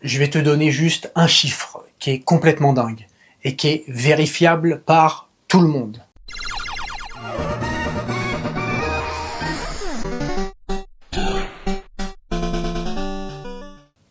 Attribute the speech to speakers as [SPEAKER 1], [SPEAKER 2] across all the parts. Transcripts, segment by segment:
[SPEAKER 1] je vais te donner juste un chiffre qui est complètement dingue et qui est vérifiable par tout le monde.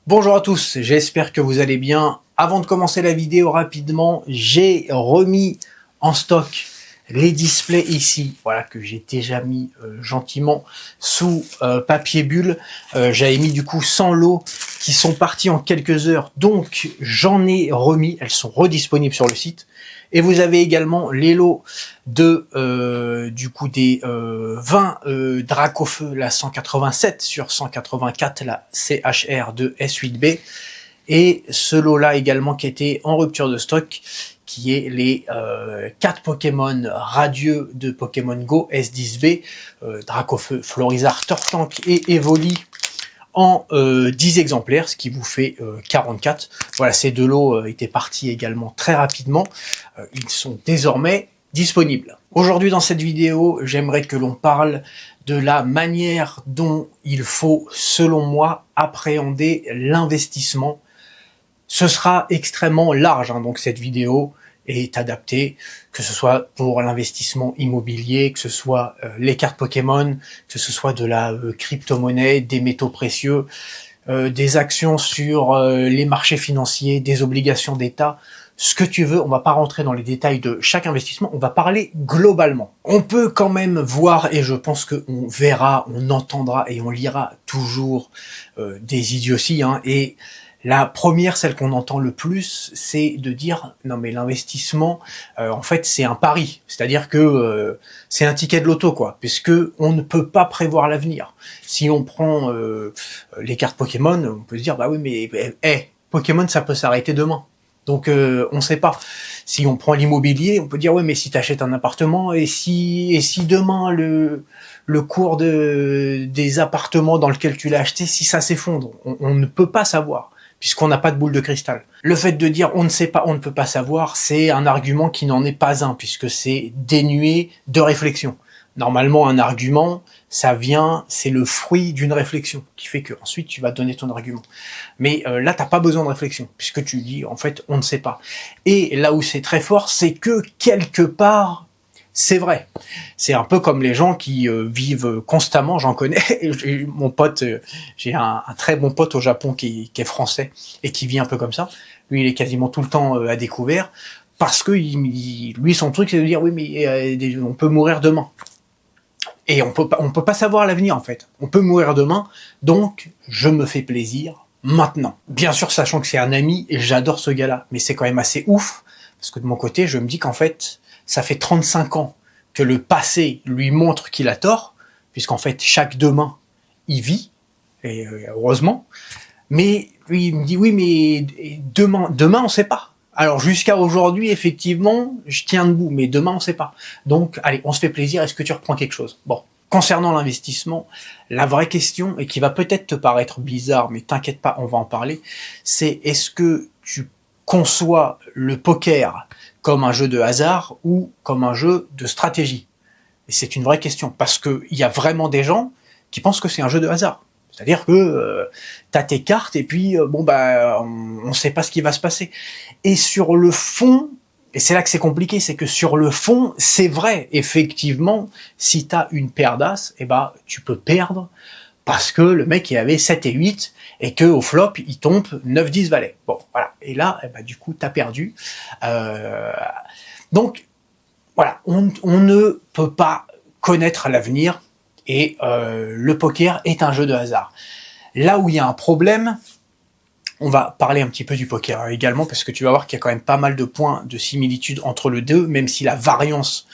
[SPEAKER 1] Bonjour à tous, j'espère que vous allez bien. Avant de commencer la vidéo rapidement, j'ai remis en stock les displays ici, voilà, que j'ai déjà mis gentiment sous papier bulle. J'avais mis du coup 100 lots qui sont partis en quelques heures, donc j'en ai remis, elles sont redisponibles sur le site. Et vous avez également les lots de du coup des 20 Dracofeu, la 187 sur 184, la CHR de S8B. Et ce lot-là également qui était en rupture de stock, qui est les 4 Pokémon radieux de Pokémon Go S10B, Dracofeu, Florizarre, Tortank et Evoli en 10 exemplaires, ce qui vous fait 44. Voilà, ces deux lots étaient partis également très rapidement. Ils sont désormais disponibles. Aujourd'hui dans cette vidéo, j'aimerais que l'on parle de la manière dont il faut, selon moi, appréhender l'investissement. Ce sera extrêmement large, hein, donc cette vidéo est adaptée, que ce soit pour l'investissement immobilier, que ce soit les cartes Pokémon, que ce soit de la crypto-monnaie, des métaux précieux, des actions sur les marchés financiers, des obligations d'État, ce que tu veux. On va pas rentrer dans les détails de chaque investissement, on va parler globalement. On peut quand même voir, et je pense qu'on verra, on entendra et on lira toujours des idioties, hein, et la première, celle qu'on entend le plus, c'est de dire non mais l'investissement, en fait c'est un pari, c'est-à-dire que c'est un ticket de loto quoi, puisque on ne peut pas prévoir l'avenir. Si on prend les cartes Pokémon, on peut se dire bah oui mais Pokémon ça peut s'arrêter demain, donc on ne sait pas. Si on prend l'immobilier, on peut dire ouais mais si tu achètes un appartement et si demain le cours des appartements dans lequel tu l'as acheté, si ça s'effondre, on ne peut pas savoir, puisqu'on n'a pas de boule de cristal. Le fait de dire on ne sait pas, on ne peut pas savoir, c'est un argument qui n'en est pas un, puisque c'est dénué de réflexion. Normalement, un argument, ça vient, c'est le fruit d'une réflexion, qui fait que ensuite tu vas donner ton argument. Mais là, t'as pas besoin de réflexion, puisque tu dis, en fait, on ne sait pas. Et là où c'est très fort, c'est que quelque part, c'est vrai. C'est un peu comme les gens qui vivent constamment, j'en connais. Mon pote, j'ai un très bon pote au Japon qui est français et qui vit un peu comme ça. Lui, il est quasiment tout le temps à découvert parce que lui, son truc, c'est de dire oui, mais on peut mourir demain. Et on peut pas savoir l'avenir en fait. On peut mourir demain, donc je me fais plaisir maintenant. Bien sûr, sachant que c'est un ami et j'adore ce gars-là, mais c'est quand même assez ouf parce que de mon côté, je me dis qu'en fait, ça fait 35 ans que le passé lui montre qu'il a tort, puisqu'en fait, chaque demain, il vit, et heureusement. Mais lui, il me dit, oui, mais demain, on sait pas. Alors, jusqu'à aujourd'hui, effectivement, je tiens debout, mais demain, on sait pas. Donc, allez, on se fait plaisir, est-ce que tu reprends quelque chose? Bon. Concernant l'investissement, la vraie question, et qui va peut-être te paraître bizarre, mais t'inquiète pas, on va en parler, c'est est-ce que tu conçois le poker comme un jeu de hasard ou comme un jeu de stratégie? Et c'est une vraie question, parce que il y a vraiment des gens qui pensent que c'est un jeu de hasard. C'est-à-dire que t'as tes cartes et puis bon bah on sait pas ce qui va se passer. Et sur le fond, et c'est là que c'est compliqué, c'est que sur le fond, c'est vrai, effectivement, si t'as une paire d'as, eh ben tu peux perdre parce que le mec il avait 7 et 8 et que au flop il tombe 9, 10 valets. Bon, voilà. Et là, eh ben, du coup, t'as perdu. Donc, voilà, on ne peut pas connaître l'avenir et le poker est un jeu de hasard. Là où il y a un problème, on va parler un petit peu du poker également, parce que tu vas voir qu'il y a quand même pas mal de points de similitude entre les deux, même si la variance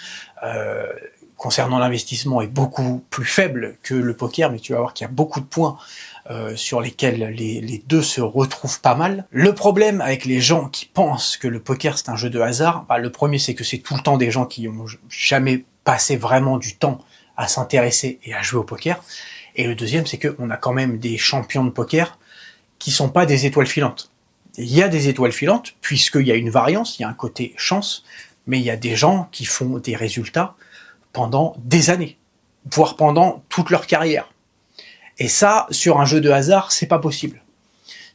[SPEAKER 1] concernant l'investissement est beaucoup plus faible que le poker, mais tu vas voir qu'il y a beaucoup de points sur lesquels les deux se retrouvent pas mal. Le problème avec les gens qui pensent que le poker c'est un jeu de hasard, bah, le premier c'est que c'est tout le temps des gens qui ont jamais passé vraiment du temps à s'intéresser et à jouer au poker. Et le deuxième c'est qu'on a quand même des champions de poker qui sont pas des étoiles filantes. Il y a des étoiles filantes puisqu'il y a une variance, il y a un côté chance, mais il y a des gens qui font des résultats pendant des années, voire pendant toute leur carrière. Et ça, sur un jeu de hasard, c'est pas possible.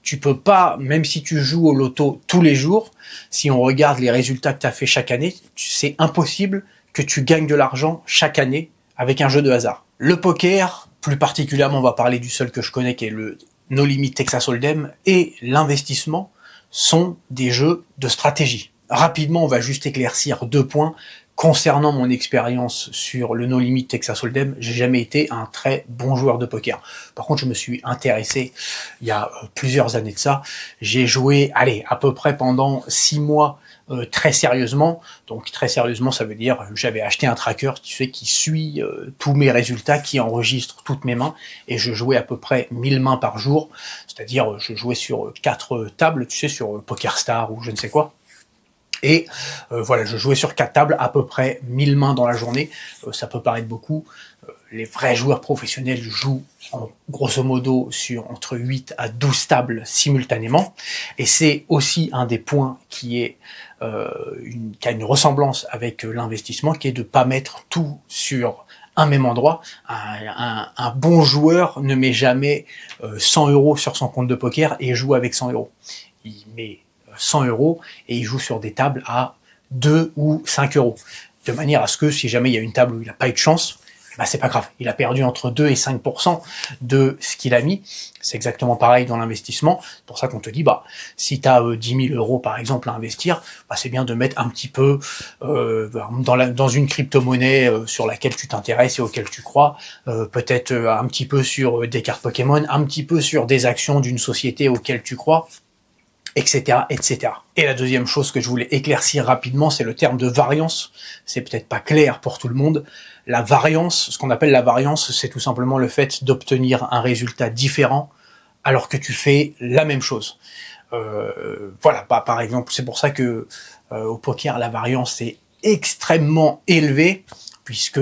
[SPEAKER 1] Tu peux pas, même si tu joues au loto tous les jours, si on regarde les résultats que tu as fait chaque année, c'est impossible que tu gagnes de l'argent chaque année avec un jeu de hasard. Le poker, plus particulièrement, on va parler du seul que je connais qui est le No Limit Texas Hold'em, et l'investissement sont des jeux de stratégie. Rapidement, on va juste éclaircir 2 points. Concernant mon expérience sur le No Limit Texas Hold'em, j'ai jamais été un très bon joueur de poker. Par contre, je me suis intéressé il y a plusieurs années de ça. J'ai joué, à peu près pendant 6 mois très sérieusement. Donc très sérieusement, ça veut dire j'avais acheté un tracker, tu sais, qui suit tous mes résultats, qui enregistre toutes mes mains, et je jouais à peu près 1000 mains par jour. C'est-à-dire, je jouais sur 4 tables, tu sais, sur PokerStar ou je ne sais quoi. Et voilà, je jouais sur 4 tables, à peu près 1000 mains dans la journée. Ça peut paraître beaucoup. Les vrais joueurs professionnels jouent grosso modo sur entre 8 à 12 tables simultanément. Et c'est aussi un des points qui a une ressemblance avec l'investissement, qui est de pas mettre tout sur un même endroit. Un bon joueur ne met jamais 100 € sur son compte de poker et joue avec 100 €. Il met 100 € et il joue sur des tables à 2 ou 5 €. De manière à ce que si jamais il y a une table où il n'a pas eu de chance, bah c'est pas grave. Il a perdu entre 2 et 5% de ce qu'il a mis. C'est exactement pareil dans l'investissement. C'est pour ça qu'on te dit, si tu as 10 000 € par exemple à investir, c'est bien de mettre un petit peu dans une crypto-monnaie sur laquelle tu t'intéresses et auquel tu crois, peut-être un petit peu sur des cartes Pokémon, un petit peu sur des actions d'une société auquel tu crois, etc., etc. Et la deuxième chose que je voulais éclaircir rapidement, c'est le terme de variance. C'est peut-être pas clair pour tout le monde. La variance, ce qu'on appelle la variance, c'est tout simplement le fait d'obtenir un résultat différent alors que tu fais la même chose. Voilà, par exemple, c'est pour ça que au poker, la variance est extrêmement élevée, puisque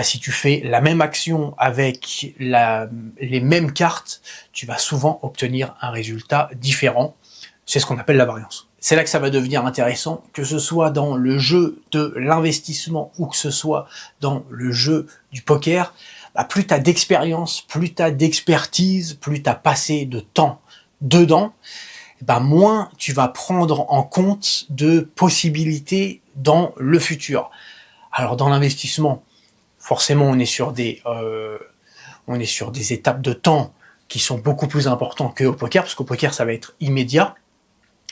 [SPEAKER 1] si tu fais la même action avec les mêmes cartes, tu vas souvent obtenir un résultat différent. C'est ce qu'on appelle la variance. C'est là que ça va devenir intéressant, que ce soit dans le jeu de l'investissement ou que ce soit dans le jeu du poker. Plus tu as d'expérience, plus tu as d'expertise, plus tu as passé de temps dedans, moins tu vas prendre en compte de possibilités dans le futur. Alors dans l'investissement, forcément on est sur des étapes de temps qui sont beaucoup plus importantes qu'au poker, parce qu'au poker ça va être immédiat.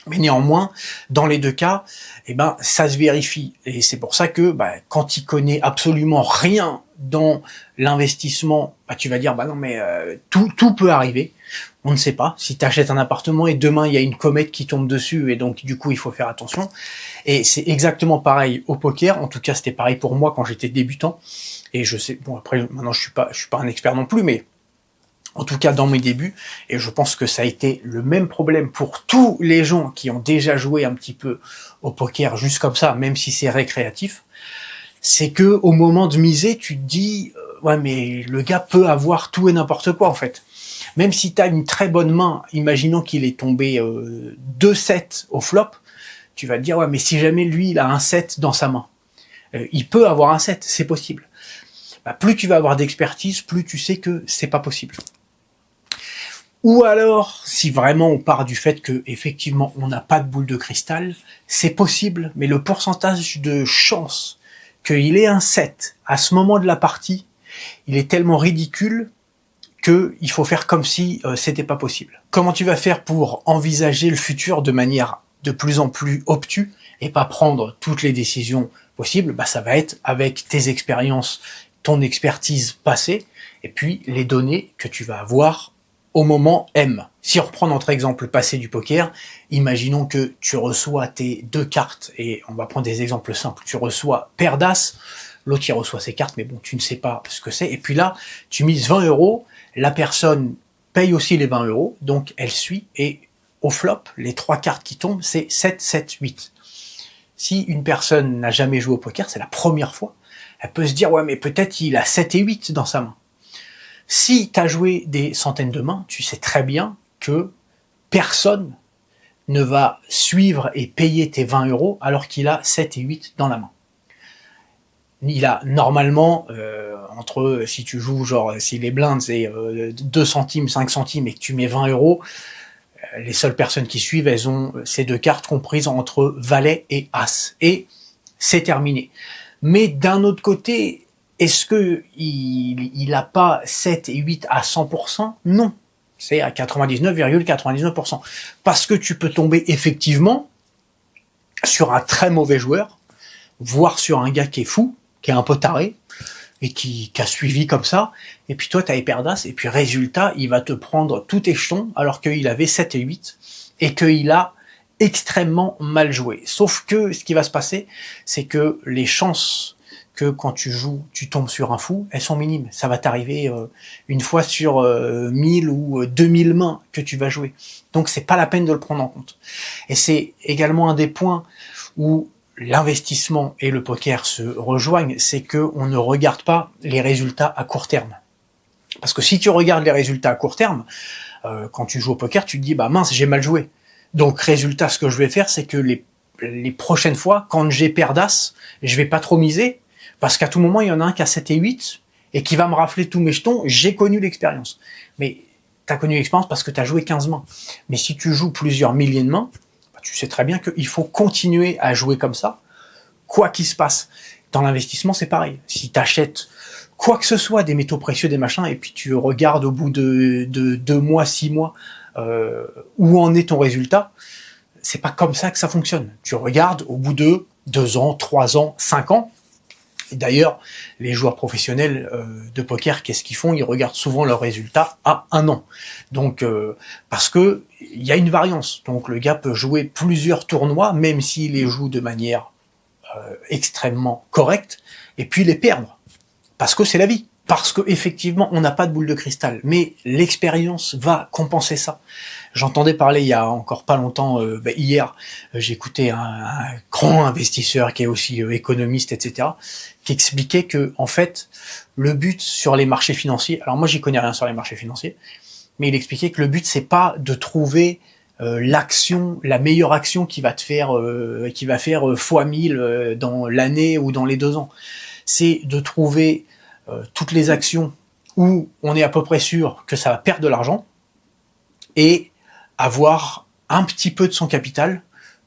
[SPEAKER 1] Mais néanmoins, dans les deux cas, ça se vérifie. Et c'est pour ça que quand tu connais absolument rien dans l'investissement, tu vas dire non mais tout peut arriver. On ne sait pas. Si tu achètes un appartement et demain il y a une comète qui tombe dessus et donc du coup il faut faire attention. Et c'est exactement pareil au poker. En tout cas, c'était pareil pour moi quand j'étais débutant. Et je sais, après maintenant je suis pas un expert non plus, mais en tout cas dans mes débuts, et je pense que ça a été le même problème pour tous les gens qui ont déjà joué un petit peu au poker juste comme ça, même si c'est récréatif, c'est que au moment de miser, tu te dis ouais mais le gars peut avoir tout et n'importe quoi en fait. Même si tu as une très bonne main, imaginons qu'il est tombé 2 7 au flop, tu vas te dire ouais mais si jamais lui il a un 7 dans sa main, il peut avoir un 7, c'est possible. Plus tu vas avoir d'expertise, plus tu sais que c'est pas possible. Ou alors, si vraiment on part du fait que effectivement on n'a pas de boule de cristal, c'est possible, mais le pourcentage de chance qu'il ait un 7 à ce moment de la partie, il est tellement ridicule qu'il faut faire comme si c'était pas possible. Comment tu vas faire pour envisager le futur de manière de plus en plus obtuse et pas prendre toutes les décisions possibles? Ça va être avec tes expériences, ton expertise passée, et puis les données que tu vas avoir au moment M. Si on reprend notre exemple passé du poker, imaginons que tu reçois tes 2 cartes, et on va prendre des exemples simples. Tu reçois paire d'as, l'autre il reçoit ses cartes, mais bon, tu ne sais pas ce que c'est. Et puis là, tu mises 20 €, la personne paye aussi les 20 €, donc elle suit, et au flop, les 3 cartes qui tombent, c'est 7, 7, 8. Si une personne n'a jamais joué au poker, c'est la première fois, elle peut se dire, ouais, mais peut-être il a 7 et 8 dans sa main. Si tu as joué des centaines de mains, tu sais très bien que personne ne va suivre et payer tes 20 € alors qu'il a 7 et 8 dans la main. Il a normalement, si tu joues, si les blindes c'est 2 centimes, 5 centimes et que tu mets 20 €, les seules personnes qui suivent, elles ont ces deux cartes comprises entre valet et as. Et c'est terminé. Mais d'un autre côté, est-ce que il a pas 7 et 8 à 100%? Non. C'est à 99,99%. Parce que tu peux tomber effectivement sur un très mauvais joueur, voire sur un gars qui est fou, qui est un peu taré, et qui a suivi comme ça, et puis toi, t'as les paires d'as, et puis résultat, il va te prendre tout tes jetons, alors qu'il avait 7 et 8, et qu'il a extrêmement mal joué. Sauf que, ce qui va se passer, c'est que les chances que quand tu joues, tu tombes sur un fou, elles sont minimes. Ça va t'arriver une fois sur 1000 ou 2000 mains que tu vas jouer. Donc c'est pas la peine de le prendre en compte. Et c'est également un des points où l'investissement et le poker se rejoignent, c'est que on ne regarde pas les résultats à court terme. Parce que si tu regardes les résultats à court terme, quand tu joues au poker, tu te dis bah mince, j'ai mal joué. Donc résultat, ce que je vais faire, c'est que les prochaines fois, quand j'ai paire d'as, je vais pas trop miser, parce qu'à tout moment, il y en a un qui a 7 et 8, et qui va me rafler tous mes jetons. J'ai connu l'expérience. Mais tu as connu l'expérience parce que tu as joué 15 mains. Mais si tu joues plusieurs milliers de mains, tu sais très bien qu'il faut continuer à jouer comme ça, quoi qu'il se passe. Dans l'investissement, c'est pareil. Si tu achètes quoi que ce soit, des métaux précieux, des machins, et puis tu regardes au bout de 2 mois, 6 mois, où en est ton résultat, c'est pas comme ça que ça fonctionne. Tu regardes au bout de 2 ans, 3 ans, 5 ans. Et d'ailleurs, les joueurs professionnels de poker, qu'est-ce qu'ils font? Ils regardent souvent leurs résultats à 1 an. Donc, parce que il y a une variance. Donc, le gars peut jouer plusieurs tournois, même s'il les joue de manière extrêmement correcte, et puis les perdre. Parce que c'est la vie. Parce que effectivement, on n'a pas de boule de cristal. Mais l'expérience va compenser ça. J'entendais parler il y a encore pas longtemps, hier, j'écoutais un grand investisseur qui est aussi économiste, etc., qui expliquait que, en fait, le but sur les marchés financiers, alors moi j'y connais rien sur les marchés financiers, mais il expliquait que le but c'est pas de trouver l'action, la meilleure action qui va te faire, qui va faire fois 1000 dans l'année ou dans les 2 ans. C'est de trouver toutes les actions où on est à peu près sûr que ça va perdre de l'argent et avoir un petit peu de son capital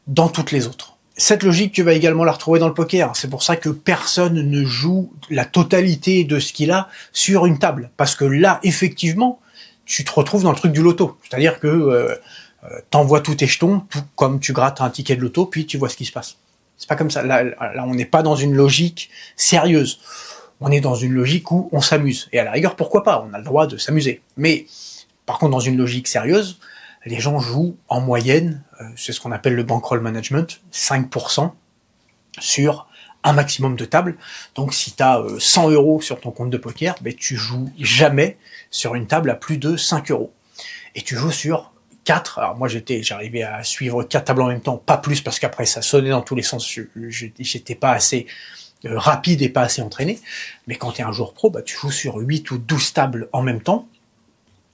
[SPEAKER 1] dans toutes les autres. Cette logique, tu vas également la retrouver dans le poker. C'est pour ça que personne ne joue la totalité de ce qu'il a sur une table. Parce que là, effectivement, tu te retrouves dans le truc du loto. C'est-à-dire que t'envoies tous tes jetons, tout comme tu grattes un ticket de loto, puis tu vois ce qui se passe. C'est pas comme ça. Là, on n'est pas dans une logique sérieuse. On est dans une logique où on s'amuse. Et à la rigueur, pourquoi pas? On a le droit de s'amuser. Mais par contre, dans une logique sérieuse, les gens jouent en moyenne, c'est ce qu'on appelle le bankroll management, 5% sur un maximum de tables. Donc si tu as 100 € sur ton compte de poker, ben, tu joues jamais sur une table à plus de 5 €. Et tu joues sur 4. Alors moi j'arrivais à suivre 4 tables en même temps, pas plus parce qu'après ça sonnait dans tous les sens, j'étais pas assez rapide et pas assez entraîné. Mais quand tu es un joueur pro, bah, tu joues sur 8 ou 12 tables en même temps.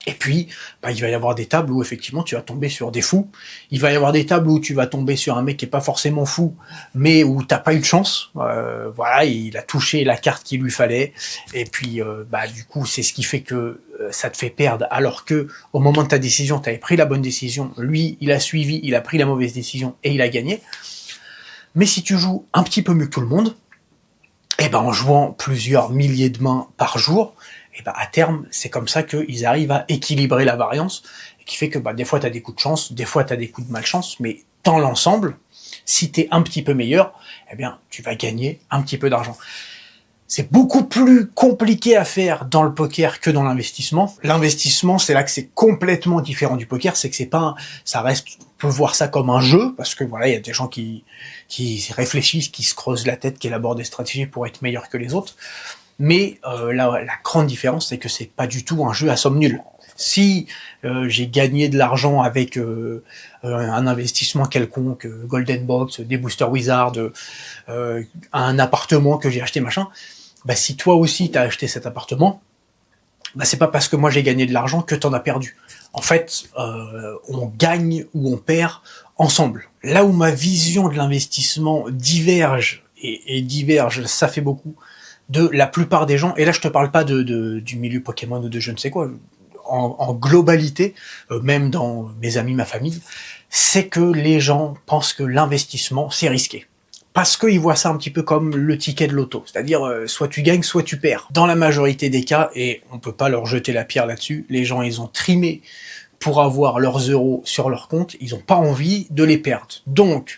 [SPEAKER 1] Et puis, bah, il va y avoir des tables où effectivement tu vas tomber sur des fous. Il va y avoir des tables où tu vas tomber sur un mec qui est pas forcément fou, mais où t'as pas eu de chance. Voilà, il a touché la carte qu'il lui fallait. Et puis, bah, du coup, c'est ce qui fait que ça te fait perdre. Alors que au moment de ta décision, tu avais pris la bonne décision. Lui, il a suivi, il a pris la mauvaise décision et il a gagné. Mais si tu joues un petit peu mieux que tout le monde, et ben en jouant plusieurs milliers de mains par jour, et ben à terme, c'est comme ça qu'ils arrivent à équilibrer la variance, et qui fait que bah, des fois tu as des coups de chance, des fois tu as des coups de malchance, mais dans l'ensemble, si tu es un petit peu meilleur, eh bien tu vas gagner un petit peu d'argent. C'est beaucoup plus compliqué à faire dans le poker que dans l'investissement. L'investissement, c'est là que c'est complètement différent du poker, c'est que c'est pas, ça reste, on peut voir ça comme un jeu, parce que voilà, il y a des gens qui réfléchissent, qui se creusent la tête, qui élaborent des stratégies pour être meilleurs que les autres. Mais la grande différence, c'est que c'est pas du tout un jeu à somme nulle. Si j'ai gagné de l'argent avec un investissement quelconque, Golden Box, des Booster Wizards, un appartement que j'ai acheté, machin, bah si toi aussi t'as acheté cet appartement, bah c'est pas parce que moi j'ai gagné de l'argent que t'en as perdu. En fait, on gagne ou on perd ensemble. Là où ma vision de l'investissement diverge, et diverge, ça fait beaucoup, de la plupart des gens, et là je te parle pas du milieu Pokémon ou de je ne sais quoi, en globalité, même dans mes amis, ma famille, c'est que les gens pensent que l'investissement, c'est risqué. Parce qu'ils voient ça un petit peu comme le ticket de loto, c'est-à-dire soit tu gagnes, soit tu perds. Dans la majorité des cas, et on peut pas leur jeter la pierre là-dessus, les gens ils ont trimé pour avoir leurs euros sur leur compte, ils n'ont pas envie de les perdre. Donc,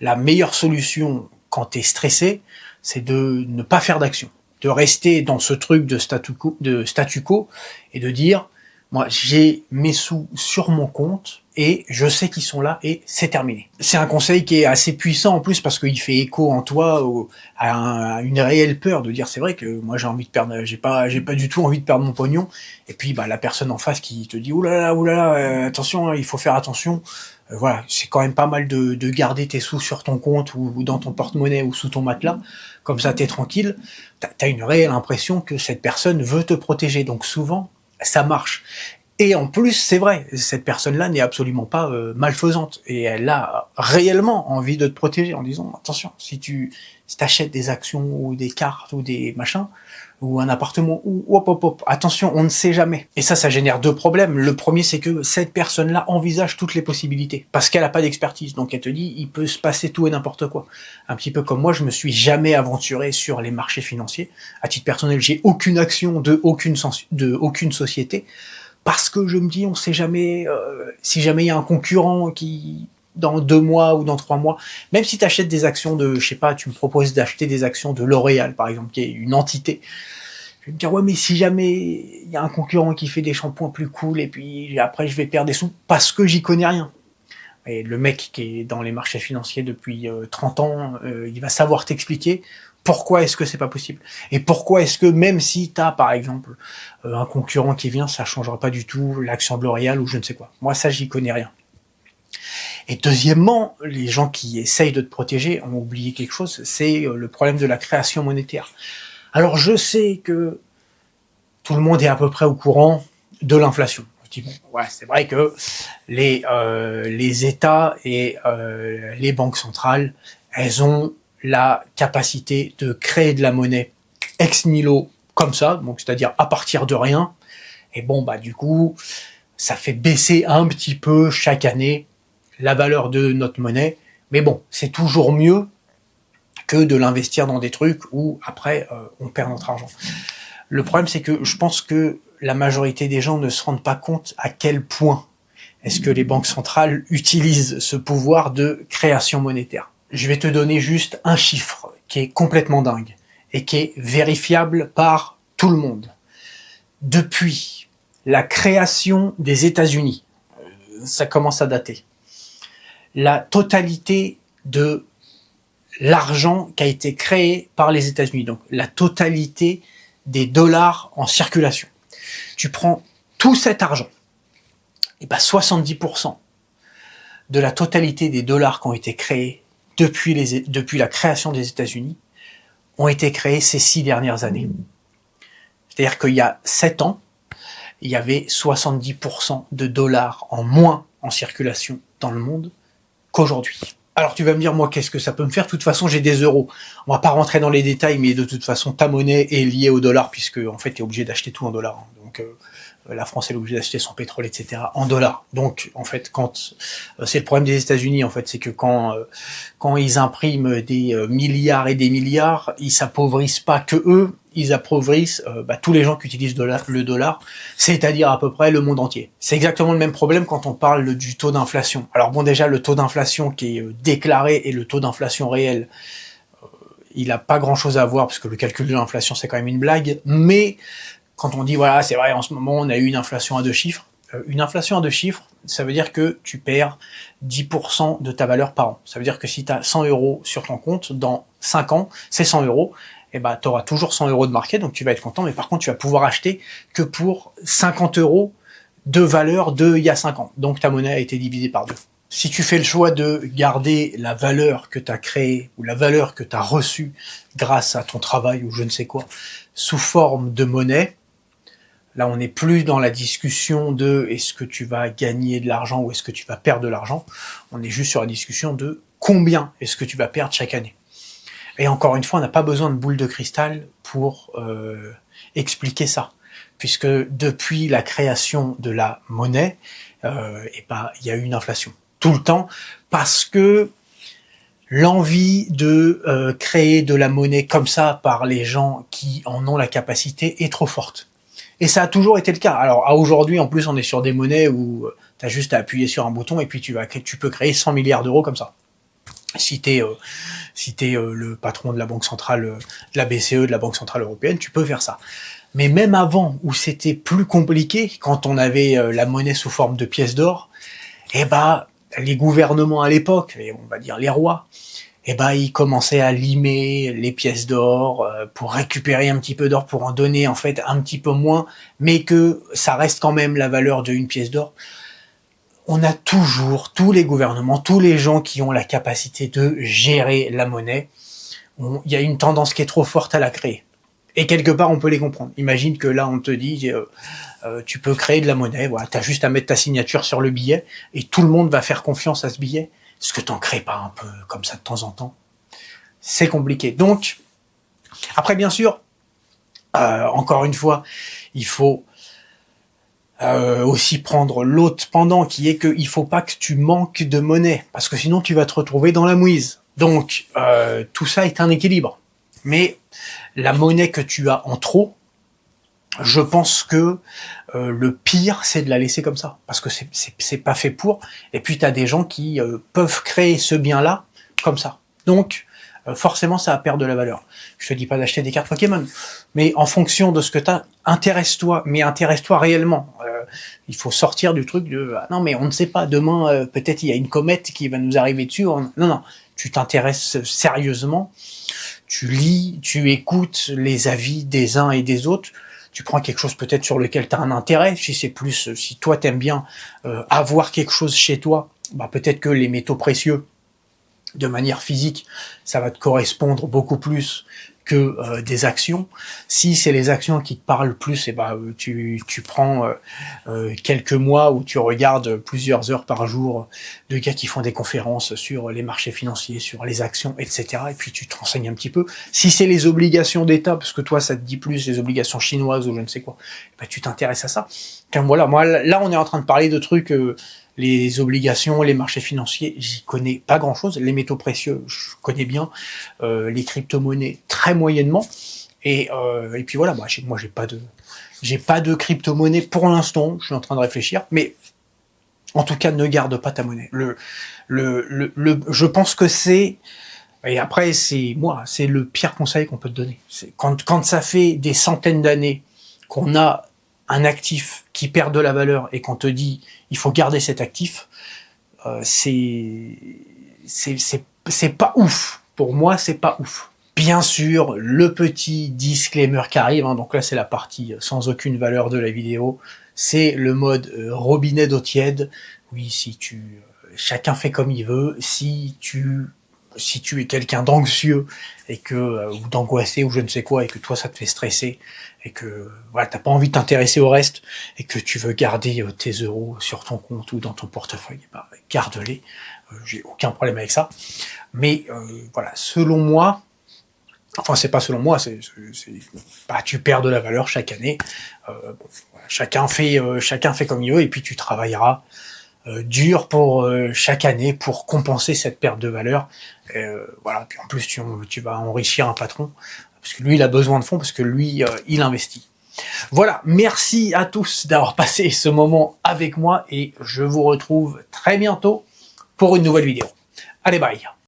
[SPEAKER 1] la meilleure solution quand tu es stressé, c'est de ne pas faire d'action, de rester dans ce truc de statu quo et de dire, moi j'ai mes sous sur mon compte et je sais qu'ils sont là et c'est terminé. C'est un conseil qui est assez puissant en plus parce qu'il fait écho en toi à une réelle peur de dire c'est vrai que moi j'ai envie de perdre, j'ai pas du tout envie de perdre mon pognon, et puis bah la personne en face qui te dit oulala, attention, il faut faire attention. Voilà, c'est quand même pas mal de garder tes sous sur ton compte ou dans ton porte-monnaie ou sous ton matelas, comme ça t'es tranquille. T'as une réelle impression que cette personne veut te protéger, donc souvent ça marche. Et en plus, c'est vrai, cette personne-là n'est absolument pas malfaisante, et elle a réellement envie de te protéger en disant attention, si t'achètes des actions ou des cartes ou des machins, ou un appartement, ou hop, attention, on ne sait jamais. Et ça génère deux problèmes. Le premier, c'est que cette personne-là envisage toutes les possibilités, parce qu'elle n'a pas d'expertise, donc elle te dit, il peut se passer tout et n'importe quoi. Un petit peu comme moi, je me suis jamais aventuré sur les marchés financiers. À titre personnel, j'ai aucune action de aucune société, parce que je me dis, on sait jamais, si jamais il y a un concurrent qui, dans 2 mois ou dans 3 mois, même si tu achètes des actions de, je sais pas, tu me proposes d'acheter des actions de L'Oréal, par exemple, qui est une entité, je vais me dire, ouais, mais si jamais il y a un concurrent qui fait des shampoings plus cool, et puis après je vais perdre des sous, parce que j'y connais rien. Et le mec qui est dans les marchés financiers depuis 30 ans, il va savoir t'expliquer pourquoi est-ce que c'est pas possible. Et pourquoi est-ce que même si tu as, par exemple, un concurrent qui vient, ça changera pas du tout l'action de L'Oréal ou je ne sais quoi. Moi, ça, j'y connais rien. Et deuxièmement, les gens qui essayent de te protéger ont oublié quelque chose, c'est le problème de la création monétaire. Alors, je sais que tout le monde est à peu près au courant de l'inflation. Je dis, bon, ouais, c'est vrai que les États et les banques centrales, elles ont la capacité de créer de la monnaie ex nihilo comme ça, donc c'est-à-dire à partir de rien. Et bon, bah du coup, ça fait baisser un petit peu chaque année la valeur de notre monnaie. Mais bon, c'est toujours mieux que de l'investir dans des trucs où après on perd notre argent. Le problème, c'est que je pense que la majorité des gens ne se rendent pas compte à quel point est-ce que les banques centrales utilisent ce pouvoir de création monétaire. Je vais te donner juste un chiffre qui est complètement dingue et qui est vérifiable par tout le monde. Depuis la création des États-Unis, ça commence à dater, la totalité de l'argent qui a été créé par les États-Unis, donc la totalité des dollars en circulation. Tu prends tout cet argent, et ben 70% de la totalité des dollars qui ont été créés depuis la création des États-Unis ont été créés ces 6 dernières années. C'est-à-dire qu'il y a 7 ans, il y avait 70% de dollars en moins en circulation dans le monde qu'aujourd'hui. Alors tu vas me dire, moi, qu'est-ce que ça peut me faire? De toute façon, j'ai des euros. On va pas rentrer dans les détails, mais de toute façon, ta monnaie est liée au dollar, puisque en fait, tu es obligé d'acheter tout en dollars. Donc la France est obligée d'acheter son pétrole, etc. en dollars. Donc en fait, quand c'est le problème des États-Unis, en fait, c'est que quand ils impriment des milliards et des milliards, ils s'appauvrissent pas que eux, ils appauvrissent tous les gens qui utilisent le dollar, c'est-à-dire à peu près le monde entier. C'est exactement le même problème quand on parle du taux d'inflation. Alors bon, déjà, le taux d'inflation qui est déclaré et le taux d'inflation réel, il a pas grand-chose à voir, parce que le calcul de l'inflation, c'est quand même une blague, mais quand on dit, voilà, c'est vrai, en ce moment, on a eu une inflation à 2 chiffres, une inflation à 2 chiffres, ça veut dire que tu perds 10% de ta valeur par an. Ça veut dire que si tu as 100 euros sur ton compte, dans 5 ans, c'est 100 euros, et ben, tu auras toujours 100 euros de marqué, donc tu vas être content, mais par contre, tu vas pouvoir acheter que pour 50 euros de valeur de il y a 5 ans. Donc ta monnaie a été divisée par 2. Si tu fais le choix de garder la valeur que tu as créée ou la valeur que tu as reçue grâce à ton travail ou je ne sais quoi, sous forme de monnaie, là, on n'est plus dans la discussion de est-ce que tu vas gagner de l'argent ou est-ce que tu vas perdre de l'argent. On est juste sur la discussion de combien est-ce que tu vas perdre chaque année. Et encore une fois, on n'a pas besoin de boule de cristal pour expliquer ça. puisque depuis la création de la monnaie, il y a eu une inflation tout le temps, parce que l'envie de créer de la monnaie comme ça par les gens qui en ont la capacité est trop forte. Et ça a toujours été le cas. Alors aujourd'hui, en plus, on est sur des monnaies où tu as juste à appuyer sur un bouton et puis tu peux créer 100 milliards d'euros comme ça. Si t'es le patron de la Banque centrale, de la BCE, de la Banque centrale européenne, tu peux faire ça. Mais même avant, où c'était plus compliqué, quand on avait la monnaie sous forme de pièces d'or, les gouvernements à l'époque, on va dire les rois, ils commençaient à limer les pièces d'or pour récupérer un petit peu d'or, pour en donner en fait un petit peu moins, mais que ça reste quand même la valeur d'une pièce d'or. On a toujours, tous les gouvernements, tous les gens qui ont la capacité de gérer la monnaie, il y a une tendance qui est trop forte à la créer. Et quelque part, on peut les comprendre. Imagine que là, on te dit, tu peux créer de la monnaie, voilà, tu as juste à mettre ta signature sur le billet, et tout le monde va faire confiance à ce billet. Est-ce que t'en crées pas un peu comme ça de temps en temps? C'est compliqué. Donc, après, bien sûr, encore une fois, il faut aussi prendre l'autre pendant, qui est qu'il faut pas que tu manques de monnaie, parce que sinon tu vas te retrouver dans la mouise. Donc, tout ça est un équilibre. Mais la monnaie que tu as en trop, je pense que le pire, c'est de la laisser comme ça, parce que c'est pas fait pour. Et puis, tu as des gens qui peuvent créer ce bien-là comme ça. Donc, forcément, ça va perdre de la valeur. Je te dis pas d'acheter des cartes Pokémon, mais en fonction de ce que tu as, intéresse-toi, mais intéresse-toi réellement. Il faut sortir du truc de « Ah non, mais on ne sait pas, demain, peut-être il y a une comète qui va nous arriver dessus. » Non, non, tu t'intéresses sérieusement, tu lis, tu écoutes les avis des uns et des autres, tu prends quelque chose peut-être sur lequel tu as un intérêt, si toi t'aimes bien avoir quelque chose chez toi, peut-être que les métaux précieux, de manière physique, ça va te correspondre beaucoup plus que des actions. Si c'est les actions qui te parlent plus, tu prends quelques mois où tu regardes plusieurs heures par jour de gars qui font des conférences sur les marchés financiers, sur les actions, etc. Et puis tu te renseignes un petit peu. Si c'est les obligations d'État, parce que toi ça te dit plus les obligations chinoises ou je ne sais quoi, tu t'intéresses à ça. Car voilà, moi là on est en train de parler de trucs... les obligations, les marchés financiers, j'y connais pas grand-chose. Les métaux précieux, je connais bien. Les crypto-monnaies, très moyennement. Et puis voilà, moi j'ai pas de crypto-monnaie pour l'instant. Je suis en train de réfléchir, mais en tout cas, ne garde pas ta monnaie. Je pense que c'est, et après c'est le pire conseil qu'on peut te donner. C'est quand ça fait des centaines d'années qu'on a un actif qui perd de la valeur et qu'on te dit il faut garder cet actif, c'est pas ouf. Pour moi, c'est pas ouf. Bien sûr, le petit disclaimer qui arrive, donc là c'est la partie sans aucune valeur de la vidéo, c'est le mode robinet d'eau tiède. Oui, chacun fait comme il veut. Si tu es quelqu'un d'anxieux et ou d'angoissé ou je ne sais quoi, et que toi ça te fait stresser, et que voilà, t'as pas envie de t'intéresser au reste, et que tu veux garder tes euros sur ton compte ou dans ton portefeuille, garde-les. J'ai aucun problème avec ça. Mais voilà, selon moi, enfin c'est pas selon moi, tu perds de la valeur chaque année. Chacun fait comme il veut, et puis tu travailleras dur pour chaque année pour compenser cette perte de valeur. Voilà, puis en plus tu vas enrichir un patron, parce que lui il a besoin de fonds, parce que lui il investit. Voilà, merci à tous d'avoir passé ce moment avec moi, et je vous retrouve très bientôt pour une nouvelle vidéo. Allez, bye!